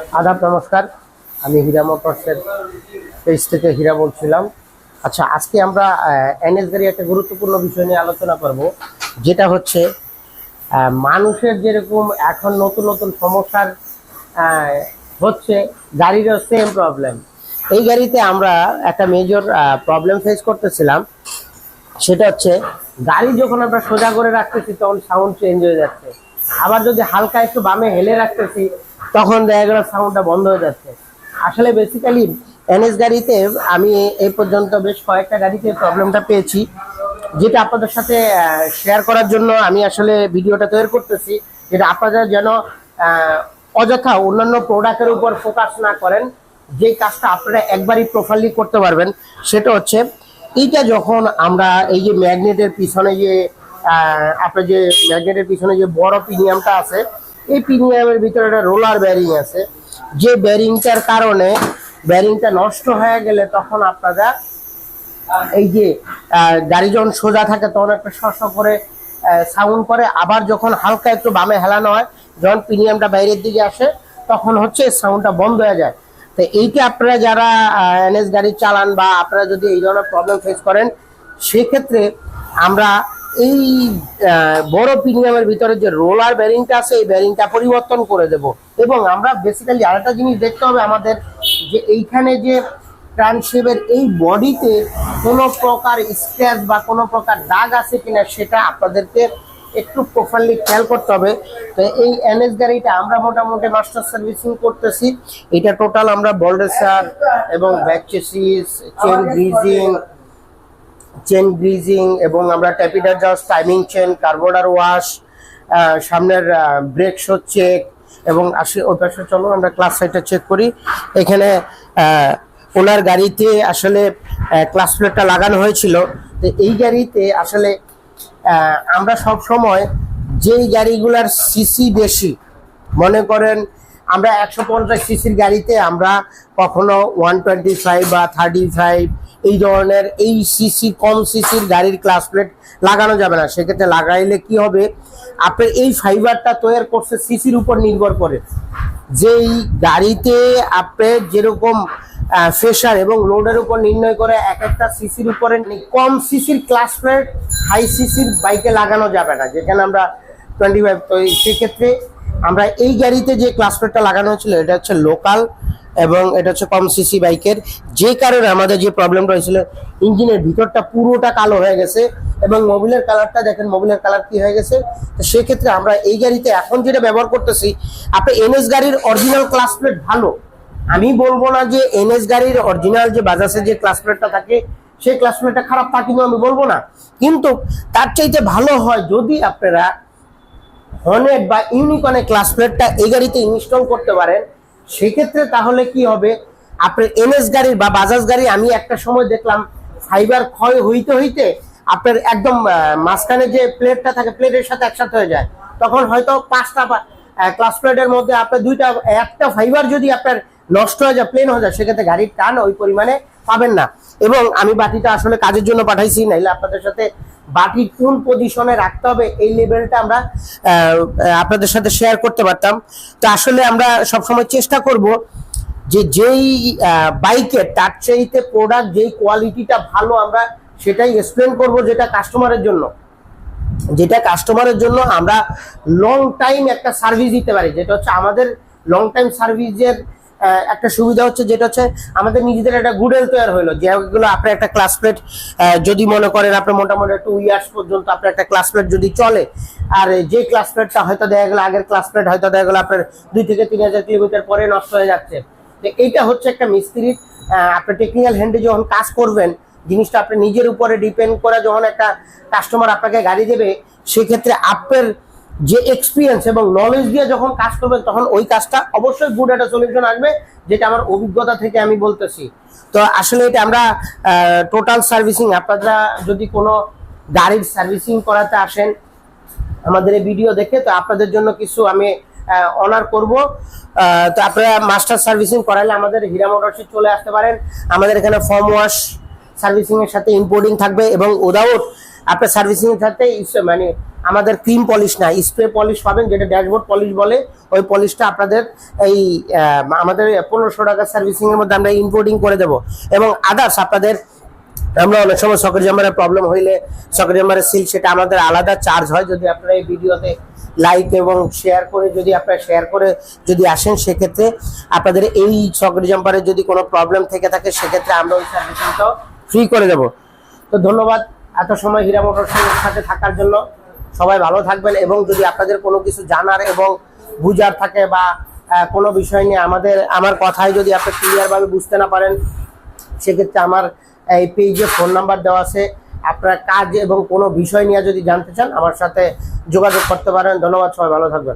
आदाब नमस्कार আমি হীরা মোটরসের পেজ থেকে হীরা বলছিলাম। আচ্ছা, আজকে আমরা এনএস গাড়ি একটা গুরুত্বপূর্ণ বিষয় নিয়ে আলোচনা করব, যেটা হচ্ছে মানুষের যেরকম এখন নতুন নতুন সমস্যার হচ্ছে, গাড়িরও সেম প্রবলেম। এই গাড়িতে আমরা একটা মেজর প্রবলেম ফেস করতেছিলাম, সেটা হচ্ছে গাড়ি যখন আমরা সোজা করে রাখতেছি তখন সাউন্ড চেঞ্জ হয়ে যাচ্ছে, আবার যদি হালকা একটু বামে হেলে রাখতেছি তখন দেখা গেল সাউন্ডটা বন্ধ হয়ে যাচ্ছে। আসলে বেসিক্যালি এনএস গাড়িতে আমি এই পর্যন্ত বেশ কয়েকটা গাড়িতে প্রবলেমটা পেয়েছি, যেটা আপনাদের সাথে শেয়ার করার জন্য আমি আসলে ভিডিওটা তৈরি করতেছি, যেটা আপনারা যেন অযথা অন্যান্য প্রোডাক্টের উপর ফোকাস না করেন, যে কাজটা আপনারা একবারই প্রপারলি করতে পারবেন। সেটা হচ্ছে এইটা যখন আমরা এই যে ম্যাগনেটের পিছনে যে আপনার যে ম্যাগনেটের পিছনে যে বড় প্রিমিয়ামটা আছে, এই প্রিমিয়ামের ভিতরে একটা রোলার ব্যারিং আছে, যে ব্যারিংটার কারণে ব্যারিংটা নষ্ট হয়ে গেলে তখন আপনারা এই যে গাড়ি যখন সোজা থাকে তখন একটা শস করে সাউন্ড করে, আবার যখন হালকা একটু বামে হেলানো হয়, যখন প্রিমিয়ামটা বাইরের দিকে আসে তখন হচ্ছে সাউন্ডটা বন্ধ হয়ে যায়। তো এইটা আপনারা যারা এনএস গাড়ি চালান বা আপনারা যদি এই ধরনের প্রবলেম ফেস করেন, সেক্ষেত্রে আমরা এই বড় প্রিমিয়ামের ভিতরে যে রোলার ব্যারিংটা আছে এই ব্যারিংটা পরিবর্তন করে দেব। এবং আমরা বেসিক্যালি আরেকটা জিনিস দেখতে হবে আমাদের, যে এইখানে যে ট্রান্সশেপের এই বডিতে কোনো প্রকার স্ক্র্যাচ বা কোনো প্রকার দাগ আছে কিনা সেটা আপনাদেরকে একটু প্রপারলি খেয়াল করতে হবে। তো এই এনএস গাড়িটা আমরা মোটামুটি মাস্টার সার্ভিসিং করতেছি। এটা টোটাল আমরা বল্ডেসার এবং ব্যাক চেসিস, চেন গ্রিজিং এবং আমরা ট্যাপিডার just, timing chain, carburettor wash, সামনের ব্রেক শো চেক, এবং ওই পাশে চলো আমরা ক্লাস সাইডটা চেক করি। এখানে ওনার গাড়িতে আসলে ক্লাস প্লেটটা লাগানো হয়েছিল। তো এই গাড়িতে আসলে আমরা সব সময় যেই গাড়িগুলার সিসি বেশি, মনে করেন আমরা 150 সিসির গাড়িতে আমরা কখনো 125 বা 35 এই ধরনের এই সিসি কম সিসির গাড়ির ক্লাস প্লেট লাগানো যাবে না। সেক্ষেত্রে লাগাইলে কি হবে, আপনার এই ফাইবারটা তৈরি করছে সিসির উপর নির্ভর করে, যেই গাড়িতে আপনার যেরকম প্রেসার এবং লোডের উপর নির্ণয় করে এক একটা সিসির উপরে কম সিসির ক্লাস প্লেট হাই সিসির বাইকে লাগানো যাবে না, যেখানে আমরা 25। তো সেক্ষেত্রে আমরা এই গাড়িতে যে ক্লাস প্লেটটা লাগানো হয়েছিল এটা হচ্ছে লোকাল এবং এটা হচ্ছে কম সিসি বাইকের, যে কারণে আমাদের যে প্রবলেমটা হয়েছিল, ইঞ্জিনের ভিতরটা পুরোটা কালো হয়ে গেছে এবং মোবিলের কালারটা দেখেন, মোবিলের কালার কি হয়ে গেছে। তো সেক্ষেত্রে আমরা এই গাড়িতে এখন যেটা ব্যবহার করতেছি, আপনি এনএস গাড়ির অরিজিনাল ক্লাস প্লেট ভালো, আমি বলবো না যে এনএস গাড়ির অরিজিনাল যে বাজাজের যে ক্লাস প্লেটটা থাকে সেই ক্লাস প্লেটটা খারাপ, তা কিন্তু আমি বলবো না, কিন্তু তার চাইতে ভালো হয় যদি আপনারা হর্নেট বা ইউনিকর্নের ক্লাস প্লেটটা এই গাড়িতে ইনস্টল করতে পারেন। সেক্ষেত্রে তাহলে কি হবে, আপনার এনএস গাড়ির বা বাজাজ গাড়ি আমি একটা সময় দেখলাম ফাইবার ক্ষয় হইতে হইতে আপনার একদম মাঝখানে যে প্লেটটা থাকে প্লেটের সাথে একসাথে হয়ে যায়, তখন হয়তো 5টা ক্লাস প্লেটের মধ্যে আপনার একটা ফাইবার যদি আপনার নষ্ট হয়ে যায়, প্লেন হয়ে যায়, সেক্ষেত্রে গাড়ির টান ওই পরিমাণে পাবেন না। এবং আমি বাটিটা আসলে কাজের জন্য পাঠাইছি, নাইলে আপনাদের সাথে বাটি কোন পজিশনে রাখতে হবে এই লেভেলটা আমরা আপনাদের সাথে শেয়ার করতে পারতাম। তো আসলে আমরা সবসময় চেষ্টা করব যে যেই বাইকের তার চাইতে প্রোডাক্ট যেই কোয়ালিটিটা ভালো আমরা সেটাই এক্সপ্লেন করব, যেটা কাস্টমারের জন্য আমরা লং টাইম একটা সার্ভিস দিতে পারি। যেটা হচ্ছে আমাদের লং টাইম সার্ভিসের একটা সুবিধা হচ্ছে, যেটা হচ্ছে আমাদের নিজেদের একটা গুডেল তৈরি হলো, যেগুলো আপনার একটা ক্লাস প্লেট যদি মনে করেন আপনার মোটামুটি 2 ইয়ার্স পর্যন্ত আপনার একটা ক্লাস প্লেট যদি চলে, আর যে ক্লাস প্লেটটা হয়তো দেখা গেলো আগের ক্লাস প্লেট হয়তো দেখা গেলো আপনার 2 থেকে 3000 কিলোমিটার পরে নষ্ট হয়ে যাচ্ছে। তো এইটা হচ্ছে একটা মিস্ত্রির আপনার টেকনিক্যাল হ্যান্ডে যখন কাজ করবেন, জিনিসটা আপনি নিজের উপরে ডিপেন্ড করে যখন একটা কাস্টমার আপনাকে গাড়ি দেবে, সেক্ষেত্রে আপনার যে এক্সপিরিয়েন্স এবং নলেজ দিয়ে যখন কাজ করবেন তখন ওই কাজটা অবশ্যই গুড একটা সলিউশন আসবে, যেটা আমার অভিজ্ঞতা থেকে আমি বলতেছি। তো আসলে এটা আমরা টোটাল সার্ভিসিং, আপনারা যদি কোনো গাড়ির সার্ভিসিং করাতে আসেন আমাদের এই ভিডিও দেখে, তো আপনাদের জন্য কিছু আমি অনার করব। তো আপনারা মাস্টার সার্ভিসিং করাইলে আমাদের হীরা মোটরসে চলে আসতে পারেন। আমাদের এখানে ফর্ম ওয়াশ সার্ভিসিং এর সাথে ইম্পোর্টিং থাকবে এবং উইদাউট আপনার সার্ভিসিং এর সাথে মানে আমাদের ক্রিম পলিশ না, স্প্রে পলিশ পাবেন, যেটা ড্যাশবোর্ড পলিশ বলে। ওই পলিশটা আপনাদের এই আমাদের 1500 টাকা সার্ভিসিং এর মধ্যে আমরা ইম্পোর্টিং করে দেবো। এবং আদার্স আপনাদের আমরা অনেক সময় সকেট জাম্পারের প্রবলেম হইলে সকেট জাম্পারের সিল, সেটা আমাদের আলাদা চার্জ হয়। যদি আপনারা এই ভিডিওতে লাইক এবং শেয়ার করে যদি আসেন, সেক্ষেত্রে আপনাদের এই সকেট জাম্পারের যদি কোনো প্রবলেম থেকে থাকে, সেক্ষেত্রে আমরা ওই সার্ভিসিংটাও ফ্রি করে দেবো। তো ধন্যবাদ এত সময় হীরা মোটরসের সাথে থাকার জন্য। সবাই ভালো থাকবেন। এবং যদি আপনাদের কোনো কিছু জানার এবং বুঝার থাকে বা কোনো বিষয় নিয়ে আমার কথায় যদি আপনি ক্লিয়ারভাবে বুঝতে না পারেন, সেক্ষেত্রে আমার এই পেজে ফোন নাম্বার দেওয়া আছে। আপনার কাজ এবং কোনো বিষয় নিয়ে যদি জানতে চান, আমার সাথে যোগাযোগ করতে পারেন। ধন্যবাদ, সবাই ভালো থাকবেন।